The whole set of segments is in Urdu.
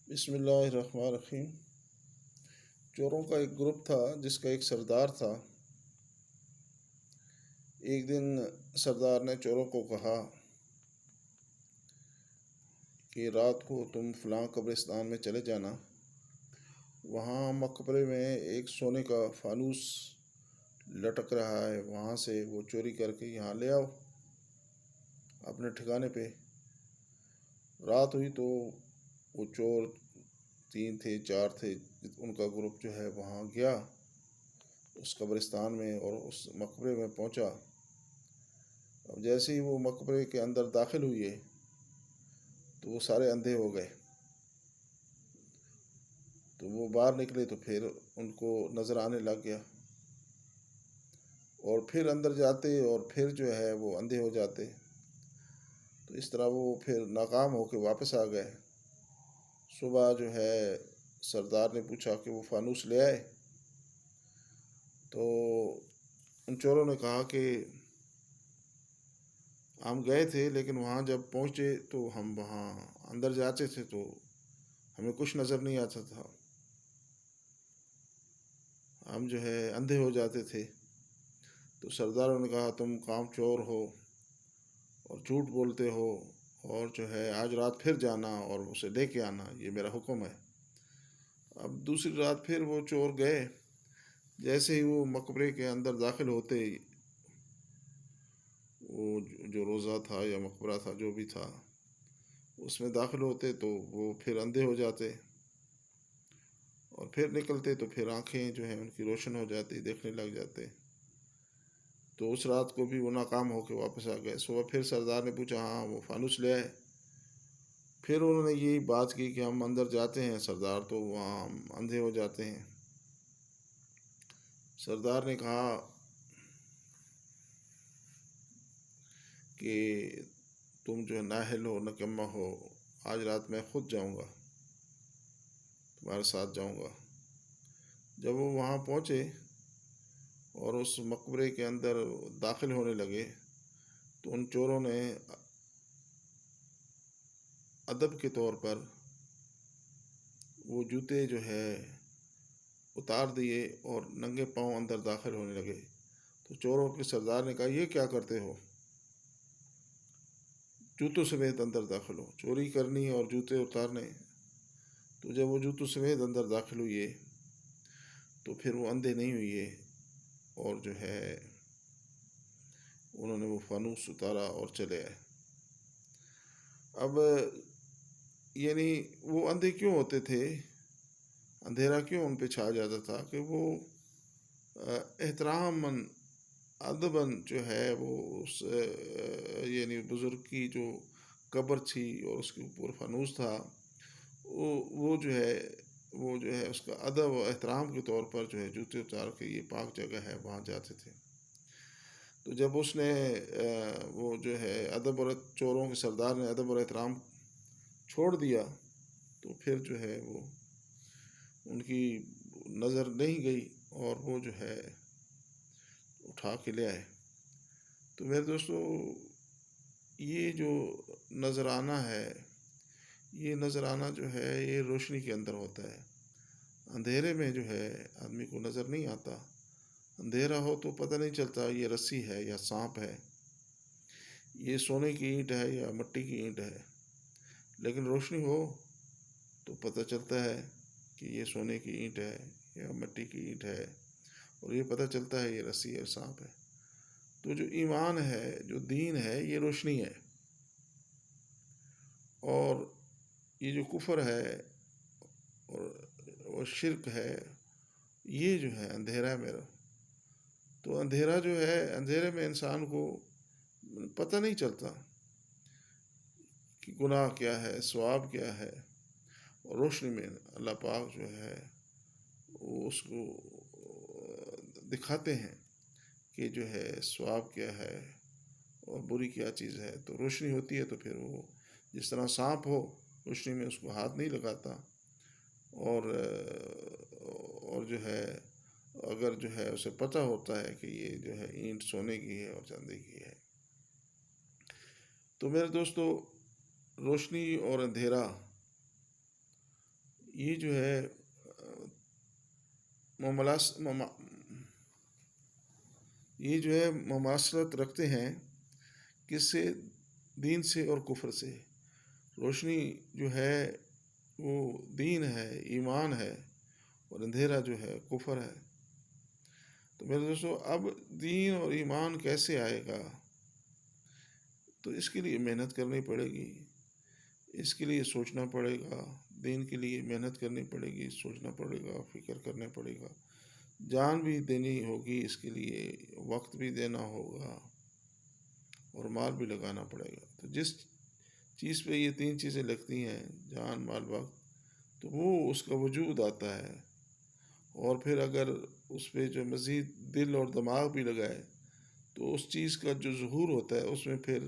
بسم اللہ الرحمن الرحیم۔ چوروں کا ایک گروپ تھا جس کا ایک سردار تھا۔ ایک دن سردار نے چوروں کو کہا کہ رات کو تم فلاں قبرستان میں چلے جانا، وہاں مقبرے میں ایک سونے کا فانوس لٹک رہا ہے، وہاں سے وہ چوری کر کے یہاں لے آؤ اپنے ٹھکانے پہ۔ رات ہوئی تو وہ چور 3 تھے 4 تھے، ان کا گروپ جو ہے وہاں گیا اس قبرستان میں اور اس مقبرے میں پہنچا۔ اب جیسے ہی وہ مقبرے کے اندر داخل ہوئے تو وہ سارے اندھے ہو گئے، تو وہ باہر نکلے تو پھر ان کو نظر آنے لگ گیا، اور پھر اندر جاتے اور پھر جو ہے وہ اندھے ہو جاتے۔ تو اس طرح وہ پھر ناکام ہو کے واپس آ گئے۔ صبح جو ہے سردار نے پوچھا کہ وہ فانوس لے آئے، تو ان چوروں نے کہا کہ ہم گئے تھے لیکن وہاں جب پہنچے تو ہم وہاں اندر جاتے تھے تو ہمیں کچھ نظر نہیں آتا تھا، ہم جو ہے اندھے ہو جاتے تھے۔ تو سرداروں نے کہا تم کام چور ہو اور جھوٹ بولتے ہو، اور جو ہے آج رات پھر جانا اور اسے لے کے آنا، یہ میرا حکم ہے۔ اب دوسری رات پھر وہ چور گئے، جیسے ہی وہ مقبرے کے اندر داخل ہوتے، وہ جو روزہ تھا یا مقبرہ تھا جو بھی تھا اس میں داخل ہوتے تو وہ پھر اندھے ہو جاتے، اور پھر نکلتے تو پھر آنکھیں جو ہیں ان کی روشن ہو جاتی، دیکھنے لگ جاتے۔ تو اس رات کو بھی وہ ناکام ہو کے واپس آ گئے۔ صبح پھر سردار نے پوچھا ہاں وہ فانوس لے آئے؟ پھر انہوں نے یہی بات کی کہ ہم اندر جاتے ہیں سردار تو وہاں ہم اندھے ہو جاتے ہیں۔ سردار نے کہا کہ تم جو ہے نااہل ہو، نکما ہو، آج رات میں خود جاؤں گا، تمہارے ساتھ جاؤں گا۔ جب وہ وہاں پہنچے اور اس مقبرے کے اندر داخل ہونے لگے تو ان چوروں نے ادب کے طور پر وہ جوتے جو ہے اتار دیے اور ننگے پاؤں اندر داخل ہونے لگے۔ تو چوروں کے سردار نے کہا یہ کیا کرتے ہو، جوتوں سمیت اندر داخل ہو، چوری کرنی اور جوتے اتارنے۔ تو جب وہ جوتوں سمیت اندر داخل ہوئے تو پھر وہ اندھے نہیں ہوئے، اور جو ہے انہوں نے وہ فانوس اتارا اور چلے آئے۔ اب یعنی وہ اندھے کیوں ہوتے تھے، اندھیرا کیوں ان پہ چھا جاتا تھا کہ وہ احتراماً ادباً جو ہے وہ اس یعنی بزرگ کی جو قبر تھی اور اس کے اوپر فانوس تھا، وہ جو ہے اس کا ادب و احترام کے طور پر جو ہے جوتے اتار کے یہ پاک جگہ ہے وہاں جاتے تھے۔ تو جب اس نے وہ جو ہے ادب اور چوروں کے سردار نے ادب اور احترام چھوڑ دیا تو پھر جو ہے وہ ان کی نظر نہیں گئی اور وہ جو ہے اٹھا کے لے آئے۔ تو میرے دوستو، یہ جو نظر آنا ہے، یہ نظر آنا جو ہے یہ روشنی کے اندر ہوتا ہے، اندھیرے میں جو ہے آدمی کو نظر نہیں آتا۔ اندھیرا ہو تو پتہ نہیں چلتا یہ رسی ہے یا سانپ ہے، یہ سونے کی اینٹ ہے یا مٹی کی اینٹ ہے، لیکن روشنی ہو تو پتہ چلتا ہے کہ یہ سونے کی اینٹ ہے یا مٹی کی اینٹ ہے، اور یہ پتہ چلتا ہے یہ رسی ہے سانپ ہے۔ تو جو ایمان ہے، جو دین ہے، یہ روشنی ہے، اور یہ جو کفر ہے اور شرک ہے یہ جو ہے اندھیرا ہے میرا۔ تو اندھیرا جو ہے، اندھیرے میں انسان کو پتہ نہیں چلتا کہ گناہ کیا ہے، ثواب کیا ہے، اور روشنی میں اللہ پاک جو ہے وہ اس کو دکھاتے ہیں کہ جو ہے ثواب کیا ہے اور بری کیا چیز ہے۔ تو روشنی ہوتی ہے تو پھر وہ جس طرح سانپ ہو روشنی میں اس کو ہاتھ نہیں لگاتا، اور جو ہے اگر جو ہے اسے پتہ ہوتا ہے کہ یہ جو ہے اینٹ سونے کی ہے اور چاندی کی ہے۔ تو میرے دوستو، روشنی اور اندھیرا یہ جو ہے ممالاس یہ جو ہے مماثلت رکھتے ہیں کس سے؟ دین سے اور کفر سے۔ روشنی جو ہے وہ دین ہے، ایمان ہے، اور اندھیرا جو ہے کفر ہے۔ تو میرے دوستو، اب دین اور ایمان کیسے آئے گا؟ تو اس کے لیے محنت کرنی پڑے گی، اس کے لیے سوچنا پڑے گا، دین کے لیے محنت کرنی پڑے گی، سوچنا پڑے گا، فکر کرنا پڑے گا، جان بھی دینی ہوگی، اس کے لیے وقت بھی دینا ہوگا، اور مال بھی لگانا پڑے گا۔ تو جس چیز پہ یہ تین چیزیں لگتی ہیں، جان، مال، وقت، تو وہ اس کا وجود آتا ہے۔ اور پھر اگر اس پہ جو مزید دل اور دماغ بھی لگائے تو اس چیز کا جو ظہور ہوتا ہے اس میں پھر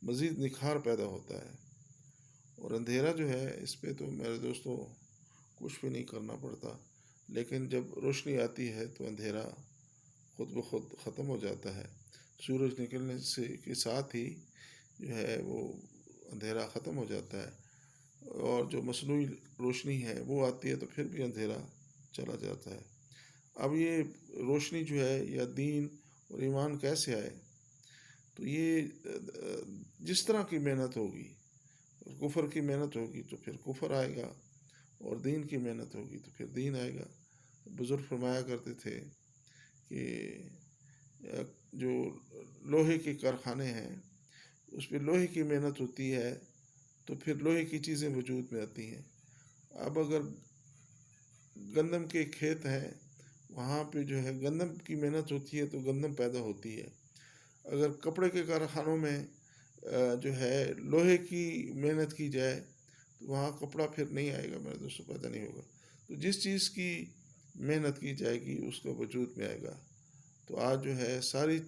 مزید نکھار پیدا ہوتا ہے۔ اور اندھیرا جو ہے اس پہ تو میرے دوستوں کچھ بھی نہیں کرنا پڑتا، لیکن جب روشنی آتی ہے تو اندھیرا خود بخود ختم ہو جاتا ہے۔ سورج نکلنے سے کے ساتھ ہی جو ہے وہ اندھیرا ختم ہو جاتا ہے، اور جو مصنوعی روشنی ہے وہ آتی ہے تو پھر بھی اندھیرا چلا جاتا ہے۔ اب یہ روشنی جو ہے یا دین اور ایمان کیسے آئے؟ تو یہ جس طرح کی محنت ہوگی، کفر کی محنت ہوگی تو پھر کفر آئے گا، اور دین کی محنت ہوگی تو پھر دین آئے گا۔ بزرگ فرمایا کرتے تھے کہ جو لوہے کے کارخانے ہیں اس پہ لوہے کی محنت ہوتی ہے تو پھر لوہے کی چیزیں وجود میں آتی ہیں۔ اب اگر گندم کے کھیت ہیں، وہاں پہ جو ہے گندم کی محنت ہوتی ہے تو گندم پیدا ہوتی ہے۔ اگر کپڑے کے کارخانوں میں جو ہے لوہے کی محنت کی جائے تو وہاں کپڑا پھر نہیں آئے گا، میرے دوستوں، پیدا نہیں ہوگا۔ تو جس چیز کی محنت کی جائے گی اس کا وجود میں آئے گا۔ تو آج جو ہے ساری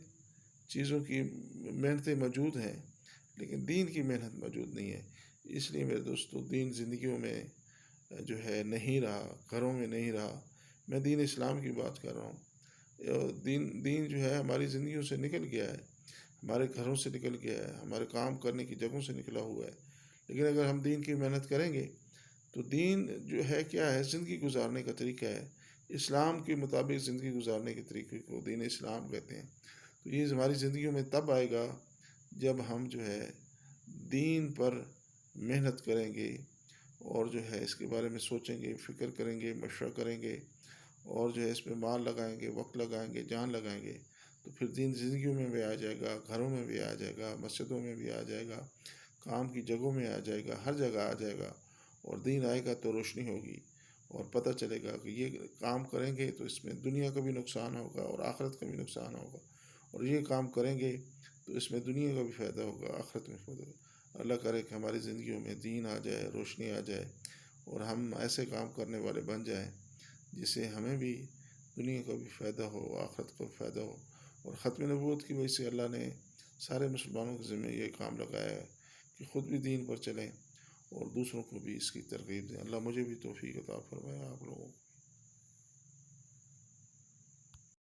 چیزوں کی محنتیں موجود ہیں، لیکن دین کی محنت موجود نہیں ہے۔ اس لیے میرے دوستو، دین زندگیوں میں جو ہے نہیں رہا، گھروں میں نہیں رہا۔ میں دین اسلام کی بات کر رہا ہوں۔ دین جو ہے ہماری زندگیوں سے نکل گیا ہے، ہمارے گھروں سے نکل گیا ہے، ہمارے کام کرنے کی جگہوں سے نکلا ہوا ہے۔ لیکن اگر ہم دین کی محنت کریں گے تو دین جو ہے کیا ہے؟ زندگی گزارنے کا طریقہ ہے۔ اسلام کے مطابق زندگی گزارنے کے طریقے کو دین اسلام کہتے ہیں۔ تو یہ ہماری زندگیوں میں تب آئے گا جب ہم جو ہے دین پر محنت کریں گے، اور جو ہے اس کے بارے میں سوچیں گے، فکر کریں گے، مشورہ کریں گے، اور جو ہے اس پہ مال لگائیں گے، وقت لگائیں گے، جان لگائیں گے، تو پھر دین زندگیوں میں بھی آ جائے گا، گھروں میں بھی آ جائے گا، مسجدوں میں بھی آ جائے گا، کام کی جگہوں میں آ جائے گا، ہر جگہ آ جائے گا۔ اور دین آئے گا تو روشنی ہوگی، اور پتہ چلے گا کہ یہ کام کریں گے تو اس میں دنیا کا بھی نقصان ہوگا اور آخرت کا بھی نقصان ہوگا، اور یہ کام کریں گے تو اس میں دنیا کا بھی فائدہ ہوگا، آخرت میں فائدہ ہوگا۔ اللہ کرے کہ ہماری زندگیوں میں دین آ جائے، روشنی آ جائے، اور ہم ایسے کام کرنے والے بن جائیں جس سے ہمیں بھی دنیا کا بھی فائدہ ہو، آخرت کا بھی فائدہ ہو۔ اور ختم نبوت کی وجہ سے اللہ نے سارے مسلمانوں کے ذمہ یہ کام لگایا ہے کہ خود بھی دین پر چلیں اور دوسروں کو بھی اس کی ترغیب دیں۔ اللہ مجھے بھی توفیق عطا فرمائے، آپ لوگوں کو۔